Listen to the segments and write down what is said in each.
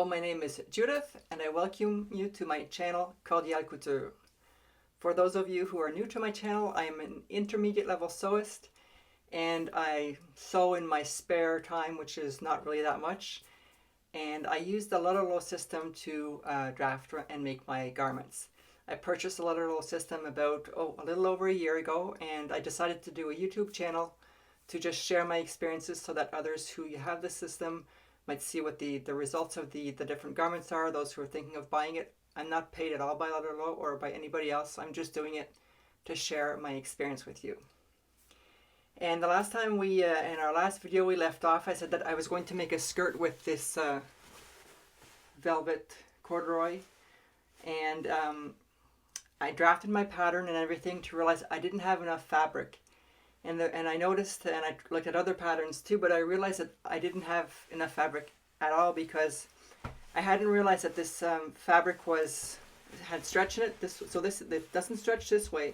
Hello, my name is Judith and I welcome you to my channel Cordial Couture. For those of you who are new to my channel, I am an intermediate level sewist and I sew in my spare time, which is not really that much. And I use the Lutterloh system to draft and make my garments. I purchased the Lutterloh system about a little over a year ago, and I decided to do a YouTube channel to just share my experiences so that others who have this system might see what the results of the different garments are, those who are thinking of buying it. I'm not paid at all by Lutterloh or by anybody else. I'm just doing it to share my experience with you. And the last time in our last video we left off, I said that I was going to make a skirt with this velvet corduroy. And I drafted my pattern and everything to realize I didn't have enough fabric. And I noticed, and I looked at other patterns too, but I realized that I didn't have enough fabric at all because I hadn't realized that this fabric had stretch in it. It doesn't stretch this way,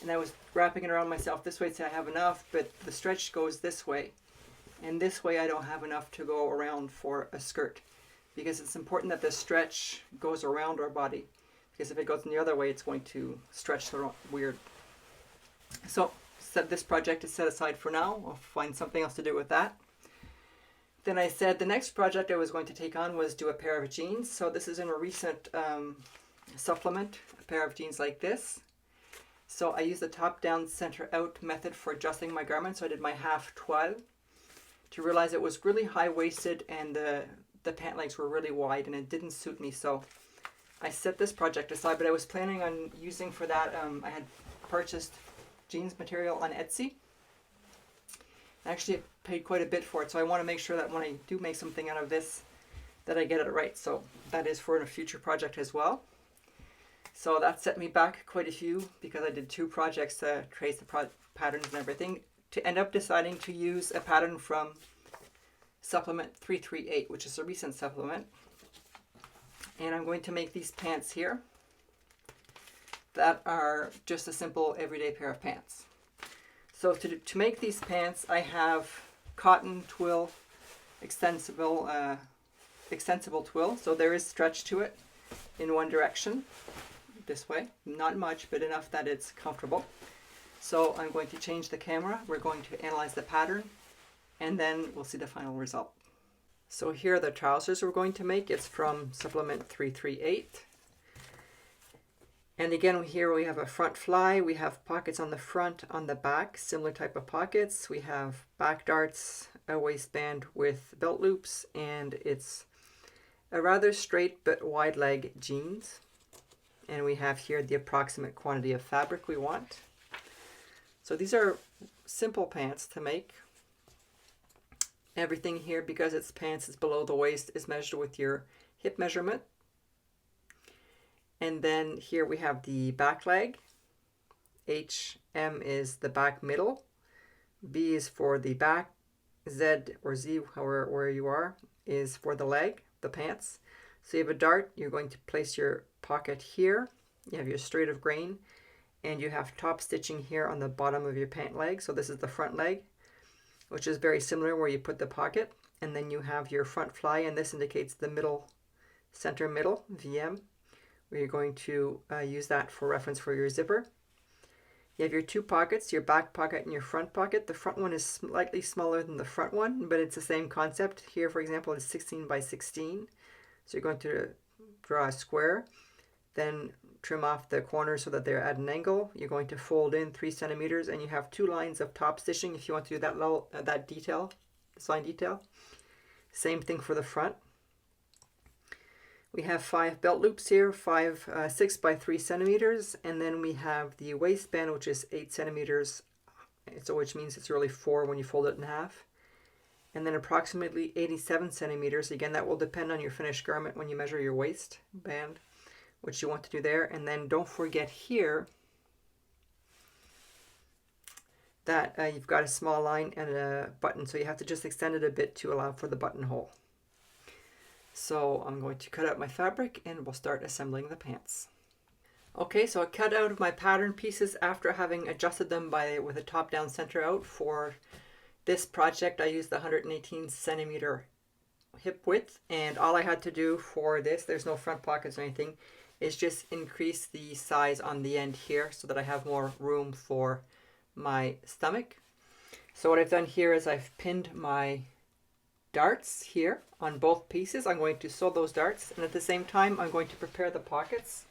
and I was wrapping it around myself this way to say I have enough, but the stretch goes this way, and this way I don't have enough to go around for a skirt, because it's important that the stretch goes around our body, because if it goes in the other way, it's going to stretch the weird. So this project is set aside for now. I'll find something else to do with that. Then I said the next project I was going to take on was do a pair of jeans. So this is in a recent supplement, a pair of jeans like this. So I used the top down center out method for adjusting my garment. So I did my half toile to realize it was really high waisted and the pant legs were really wide and it didn't suit me. So I set this project aside, but I was planning on using for that, I had purchased jeans material on Etsy. Actually, I paid quite a bit for it, so I want to make sure that when I do make something out of this, that I get it right. So that is for a future project as well. So that set me back quite a few because I did two projects to trace the patterns and everything, to end up deciding to use a pattern from supplement 338, which is a recent supplement. And I'm going to make these pants here that are just a simple everyday pair of pants. So to make these pants, I have cotton twill, extensible twill. So there is stretch to it in one direction, this way. Not much, but enough that it's comfortable. So I'm going to change the camera. We're going to analyze the pattern, and then we'll see the final result. So here are the trousers we're going to make. It's from supplement 338. And again, here we have a front fly. We have pockets on the front, on the back, similar type of pockets. We have back darts, a waistband with belt loops, and it's a rather straight but wide leg jeans. And we have here the approximate quantity of fabric we want. So these are simple pants to make. Everything here, because it's pants, is below the waist, is measured with your hip measurement. And then here we have the back leg. HM is the back middle. B is for the back. Z or Z, however where you are, is for the leg, the pants. So you have a dart. You're going to place your pocket here. You have your straight of grain. And you have top stitching here on the bottom of your pant leg. So this is the front leg, which is very similar where you put the pocket. And then you have your front fly, and this indicates the middle, center middle, VM. You're going to use that for reference for your zipper. You have your two pockets, your back pocket and your front pocket. The front one is slightly smaller than the front one, but it's the same concept. Here, for example, it's 16 by 16. So you're going to draw a square, then trim off the corners so that they're at an angle. You're going to fold in 3 centimeters, and you have 2 lines of top stitching if you want to do that detail, design detail. Same thing for the front. We have 5 belt loops here, 6 by 3 centimeters, and then we have the waistband, which is 8 centimeters, so which means it's really 4 when you fold it in half. And then approximately 87 centimeters. Again, that will depend on your finished garment when you measure your waistband, which you want to do there. And then don't forget here that you've got a small line and a button, so you have to just extend it a bit to allow for the buttonhole. So I'm going to cut out my fabric and we'll start assembling the pants. Okay, so I cut out my pattern pieces after having adjusted them with a top down center out. For this project I used the 118 centimeter hip width, and all I had to do for this, there's no front pockets or anything, is just increase the size on the end here so that I have more room for my stomach. So what I've done here is I've pinned my darts here on both pieces. I'm going to sew those darts, and at the same time I'm going to prepare the pockets.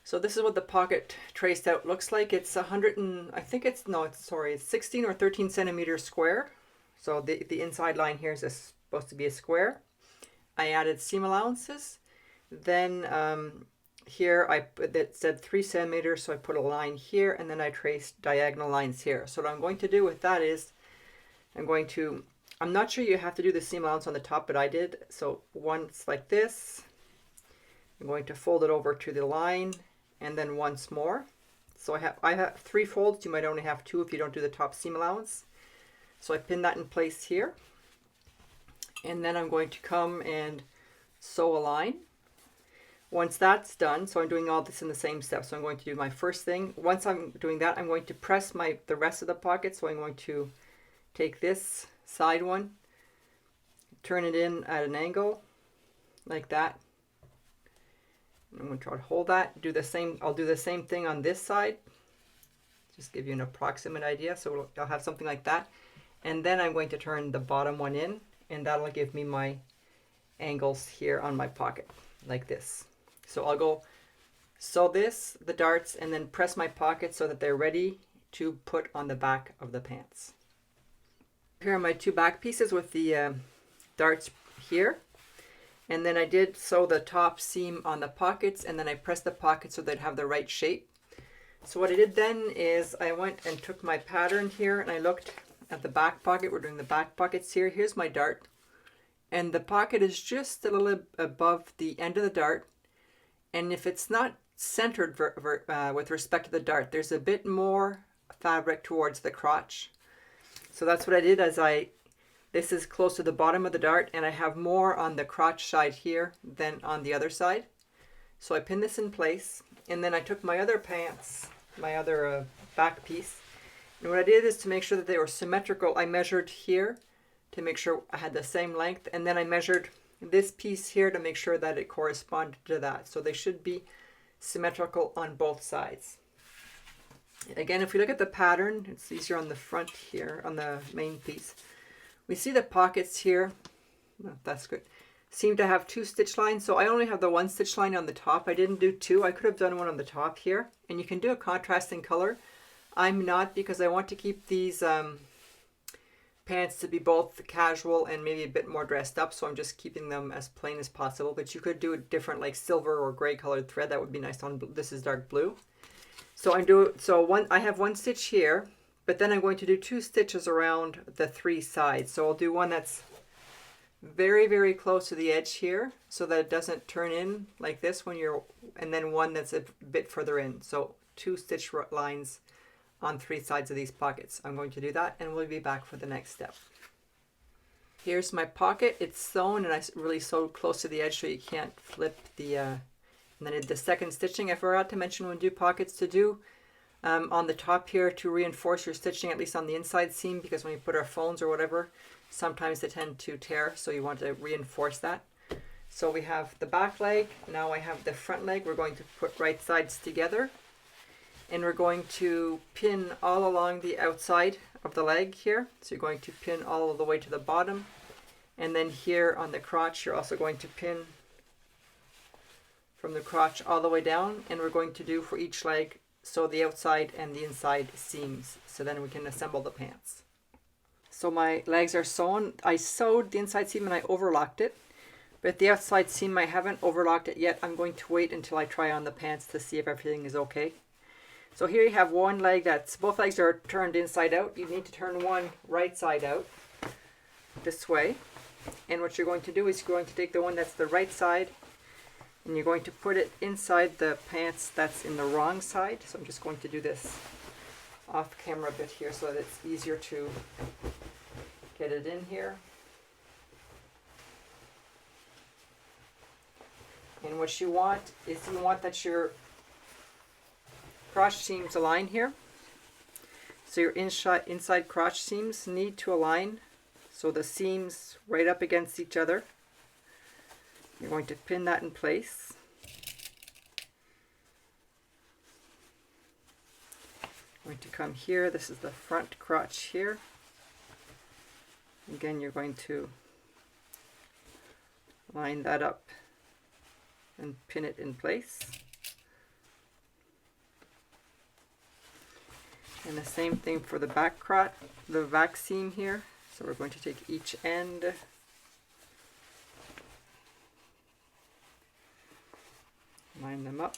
So this is what the pocket traced out looks like. It's 100 and I think it's, no, it's, sorry, it's 16 or 13 centimeters square. So the inside line here is supposed to be a square. I added seam allowances. Then here it said 3 centimeters, so I put a line here, and then I traced diagonal lines here. So what I'm going to do with that is I'm not sure you have to do the seam allowance on the top, but I did. So once like this, I'm going to fold it over to the line, and then once more. So I have 3 folds. You might only have 2 if you don't do the top seam allowance. So I pin that in place here, and then I'm going to come and sew a line. Once that's done, so I'm doing all this in the same step. So I'm going to do my first thing. Once I'm doing that, I'm going to press the rest of the pocket. So I'm going to take this side one, turn it in at an angle like that. I'm going to try to hold that. Do the same. I'll do the same thing on this side. Just give you an approximate idea. So I'll have something like that. And then I'm going to turn the bottom one in, and that'll give me my angles here on my pocket like this. So I'll go sew the darts, and then press my pocket so that they're ready to put on the back of the pants. Here are my 2 back pieces with the darts here. And then I did sew the top seam on the pockets, and then I pressed the pockets so they'd have the right shape. So what I did then is I went and took my pattern here, and I looked at the back pocket. We're doing the back pockets here. Here's my dart. And the pocket is just a little above the end of the dart. And if it's not centered with respect to the dart, there's a bit more fabric towards the crotch. So that's what I did. This is close to the bottom of the dart, and I have more on the crotch side here than on the other side. So I pinned this in place, and then I took my other pants, my other back piece, and what I did is to make sure that they were symmetrical. I measured here to make sure I had the same length, and then I measured this piece here to make sure that it corresponded to that. So they should be symmetrical on both sides. Again, if we look at the pattern, it's easier on the front here, on the main piece. We see the pockets here, that's good, seem to have 2 stitch lines. So I only have the 1 stitch line on the top. I didn't do 2. I could have done one on the top here. And you can do a contrasting color. I'm not, because I want to keep these pants to be both casual and maybe a bit more dressed up, so I'm just keeping them as plain as possible. But you could do a different, like silver or gray colored thread. That would be nice on, this is dark blue. So I have 1 stitch here, but then I'm going to do 2 stitches around the 3 sides. So I'll do one that's very, very close to the edge here so that it doesn't turn in like this and then one that's a bit further in. So 2 stitch lines on 3 sides of these pockets. I'm going to do that, and we'll be back for the next step. Here's my pocket. It's sewn, and I really sewed close to the edge so you can't flip the, and then I did the second stitching. I forgot to mention when you do pockets to do on the top here to reinforce your stitching, at least on the inside seam, because when you put our phones or whatever, sometimes they tend to tear, so you want to reinforce that. So we have the back leg. Now I have the front leg. We're going to put right sides together. And we're going to pin all along the outside of the leg here. So you're going to pin all the way to the bottom. And then here on the crotch, you're also going to pin from the crotch all the way down. And we're going to do for each leg, sew the outside and the inside seams. So then we can assemble the pants. So my legs are sewn. I sewed the inside seam and I overlocked it. But the outside seam, I haven't overlocked it yet. I'm going to wait until I try on the pants to see if everything is okay. So here you have one leg both legs are turned inside out. You need to turn one right side out this way. And what you're going to do is you're going to take the one that's the right side, and you're going to put it inside the pants that's in the wrong side. So I'm just going to do this off camera a bit here so that it's easier to get it in here. And what you want is that your crotch seams align here. So your inside crotch seams need to align so the seams right up against each other. You're going to pin that in place. Going to come here, this is the front crotch here. Again, you're going to line that up and pin it in place. And the same thing for the back crotch, the back seam here. So we're going to take each end, line them up.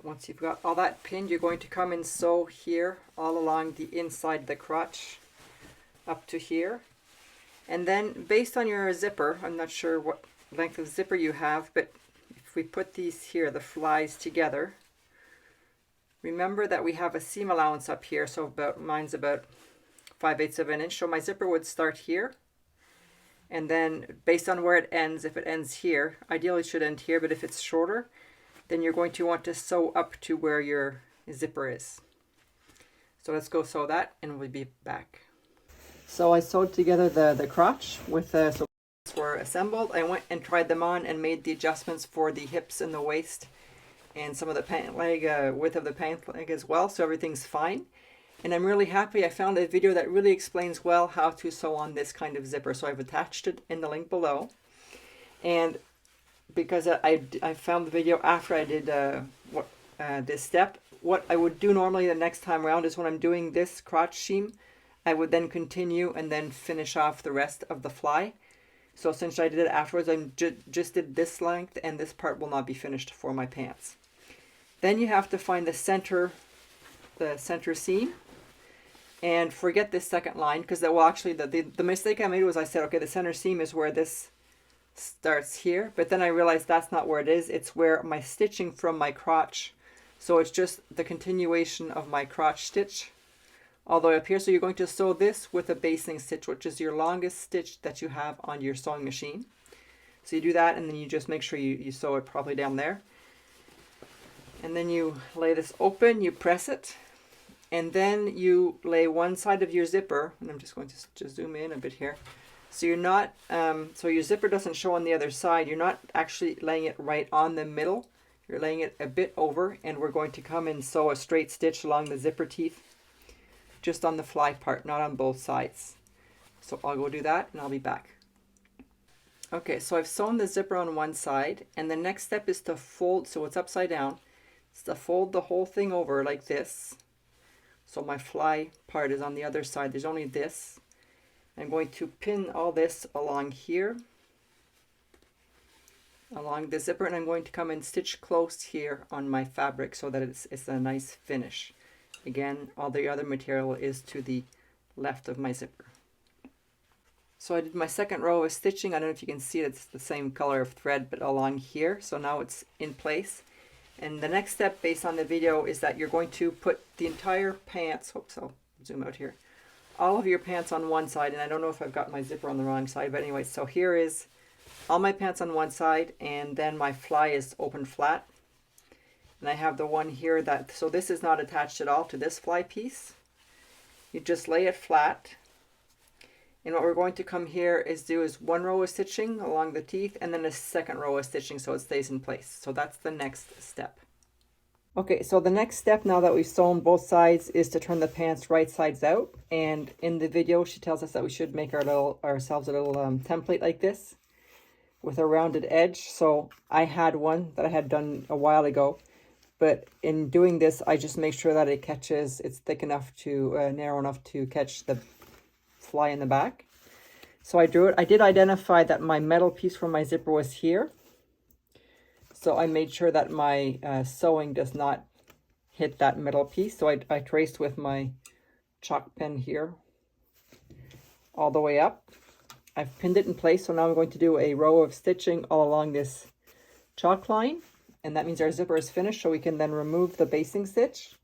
Once you've got all that pinned, you're going to come and sew here all along the inside of the crotch up to here. And then based on your zipper, I'm not sure what length of zipper you have, but if we put these here, the flies together, remember that we have a seam allowance up here, so mine's about 5/8 of an inch, so my zipper would start here. And then based on where it ends, if it ends here, ideally it should end here, but if it's shorter, then you're going to want to sew up to where your zipper is. So let's go sew that and we'll be back. So I sewed together the crotch with so were assembled. I went and tried them on and made the adjustments for the hips and the waist and some of the pant leg, width of the pant leg as well, so everything's fine. And I'm really happy I found a video that really explains well how to sew on this kind of zipper. So I've attached it in the link below. And because I found the video after I did this step. What I would do normally the next time around is when I'm doing this crotch seam, I would then continue and then finish off the rest of the fly. So since I did it afterwards, I just did this length, and this part will not be finished for my pants. Then you have to find the center seam, and forget this second line, because the mistake I made was I said, okay, the center seam is where this starts here, but then I realized that's not where it is. It's where my stitching from my crotch, so it's just the continuation of my crotch stitch all the way up here. So you're going to sew this with a basting stitch, which is your longest stitch that you have on your sewing machine. So you do that, and then you just make sure you sew it properly down there, and then you lay this open, you press it, and then you lay one side of your zipper, and I'm just going to just zoom in a bit here. So you're not, so your zipper doesn't show on the other side. You're not actually laying it right on the middle. You're laying it a bit over, and we're going to come and sew a straight stitch along the zipper teeth, just on the fly part, not on both sides. So I'll go do that, and I'll be back. Okay, so I've sewn the zipper on one side, and the next step is to fold, so it's upside down. It's to fold the whole thing over like this. So my fly part is on the other side. There's only this. I'm going to pin all this along here, along the zipper, and I'm going to come and stitch close here on my fabric so that it's a nice finish. Again, all the other material is to the left of my zipper. So I did my second row of stitching. I don't know if you can see it, it's the same color of thread, but along here. So now it's in place. And the next step based on the video is that you're going to put the entire pants, oops, I'll zoom out here, all of your pants on one side, and I don't know if I've got my zipper on the wrong side, but anyway, so here is all my pants on one side, and then my fly is open flat, and I have the one here that, so this is not attached at all to this fly piece. You just lay it flat, and what we're going to come here is do is one row of stitching along the teeth, and then a second row of stitching so it stays in place. So that's the next step. Okay, so the next step, now that we've sewn both sides, is to turn the pants right sides out. And in the video, she tells us that we should make ourselves a little template like this with a rounded edge. So I had one that I had done a while ago, but in doing this, I just make sure that it's thick enough to, narrow enough to catch the fly in the back. So I drew it. I did identify that my metal piece from my zipper was here. So I made sure that my sewing does not hit that middle piece. So I traced with my chalk pen here all the way up. I've pinned it in place. So now I'm going to do a row of stitching all along this chalk line. And that means our zipper is finished. So we can then remove the basting stitch.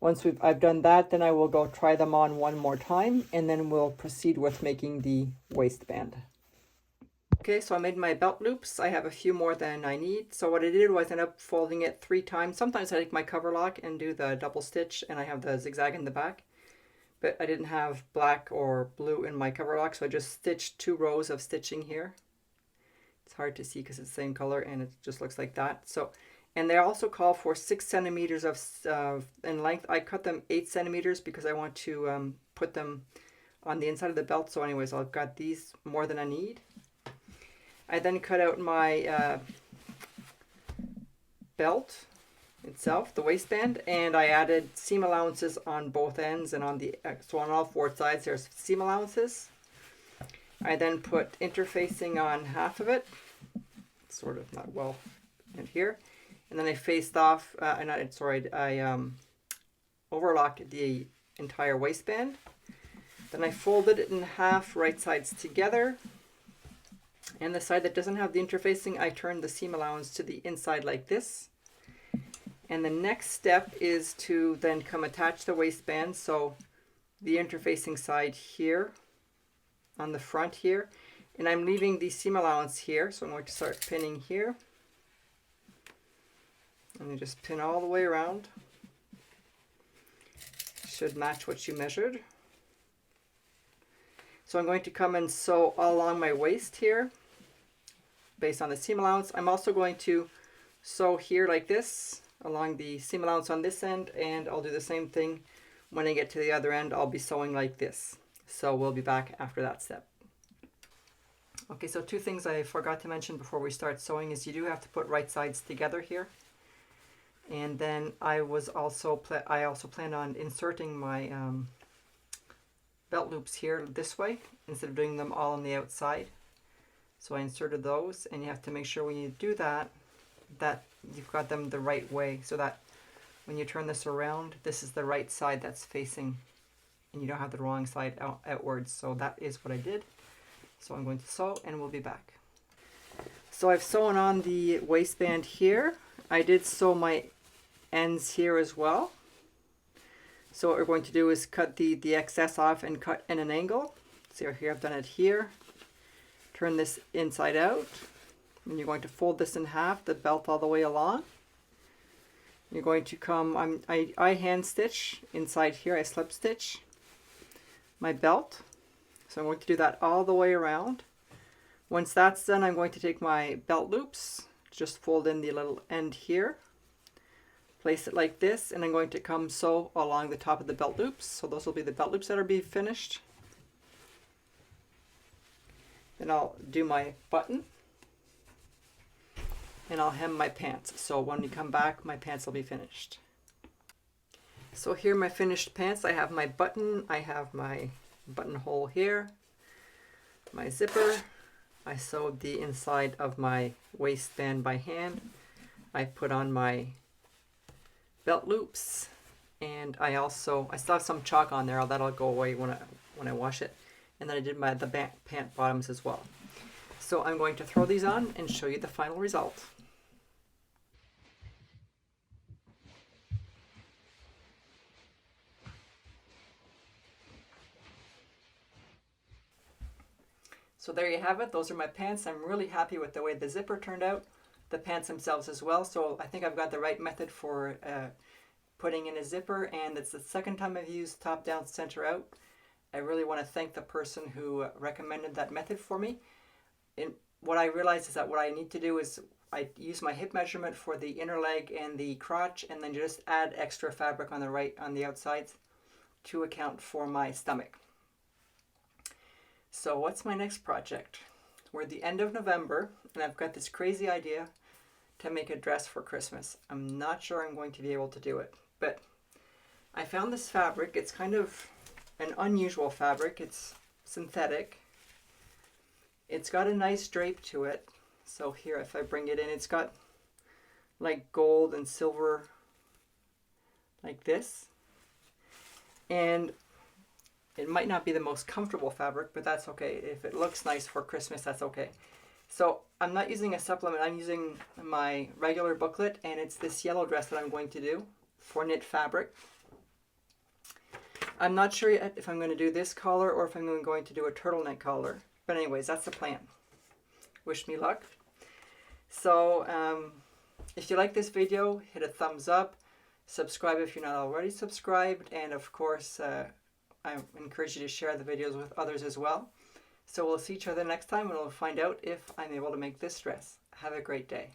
Once I've done that, then I will go try them on one more time, and then we'll proceed with making the waistband. Okay, so I made my belt loops. I have a few more than I need. So what I did was end up folding it 3 times. Sometimes I take my cover lock and do the double stitch, and I have the zigzag in the back. But I didn't have black or blue in my cover lock, so I just stitched 2 rows of stitching here. It's hard to see because it's the same color, and it just looks like that. So, and they also call for 6 centimeters of in length. I cut them 8 centimeters because I want to put them on the inside of the belt. So anyways, I've got these more than I need. I then cut out my belt itself, the waistband, and I added seam allowances on both ends, and on the so on all 4 sides there's seam allowances. I then put interfacing on half of it, sort of not well in here, and then I faced off I overlocked the entire waistband. Then I folded it in half, right sides together. And the side that doesn't have the interfacing, I turn the seam allowance to the inside like this. And the next step is to then come attach the waistband. So the interfacing side here on the front here. And I'm leaving the seam allowance here. So I'm going to start pinning here. And you just pin all the way around. Should match what you measured. So I'm going to come and sew all along my waist here based on the seam allowance. I'm also going to sew here like this along the seam allowance on this end, and I'll do the same thing when I get to the other end. I'll be sewing like this. So we'll be back after that step. Okay, so 2 things I forgot to mention before we start sewing is you do have to put right sides together here. And then I also plan on inserting my belt loops here this way instead of doing them all on the outside. So I inserted those, and you have to make sure when you do that you've got them the right way, so that when you turn this around, this is the right side that's facing and you don't have the wrong side outwards. So that is what I did. So I'm going to sew and we'll be back. So I've sewn on the waistband here. I did sew my ends here as well. So what we're going to do is cut the excess off and cut in an angle. So here I've done it here. Turn this inside out. And you're going to fold this in half, the belt all the way along. You're going to come, I hand stitch inside here, I slip stitch my belt. So I'm going to do that all the way around. Once that's done, I'm going to take my belt loops, just fold in the little end here. Place it like this, and I'm going to come sew along the top of the belt loops. So those will be the belt loops that are being finished. Then I'll do my button, and I'll hem my pants. So when we come back, my pants will be finished. So here are my finished pants. I have my button, I have my buttonhole here, my zipper. I sewed the inside of my waistband by hand. I put on my belt loops, and I still have some chalk on there. That'll go away when I wash it. And then I did the pant bottoms as well. So I'm going to throw these on and show you the final result. So there you have it. Those are my pants. I'm really happy with the way the zipper turned out. The pants themselves as well. So I think I've got the right method for putting in a zipper, and it's the second time I've used top down, center out. I really want to thank the person who recommended that method for me. And what I realized is that what I need to do is I use my hip measurement for the inner leg and the crotch, and then just add extra fabric on the outsides to account for my stomach. So what's my next project? We're at the end of November, and I've got this crazy idea to make a dress for Christmas. I'm not sure I'm going to be able to do it, but I found this fabric. It's kind of an unusual fabric. It's synthetic. It's got a nice drape to it. So here, if I bring it in, it's got like gold and silver like this. And it might not be the most comfortable fabric, but that's okay. If it looks nice for Christmas, that's okay. So I'm not using a supplement. I'm using my regular booklet, and it's this yellow dress that I'm going to do for knit fabric. I'm not sure yet if I'm going to do this collar or if I'm going to do a turtleneck collar. But anyways, that's the plan. Wish me luck. So if you like this video, hit a thumbs up. Subscribe if you're not already subscribed. And of course, I encourage you to share the videos with others as well. So we'll see each other next time and we'll find out if I'm able to make this dress. Have a great day.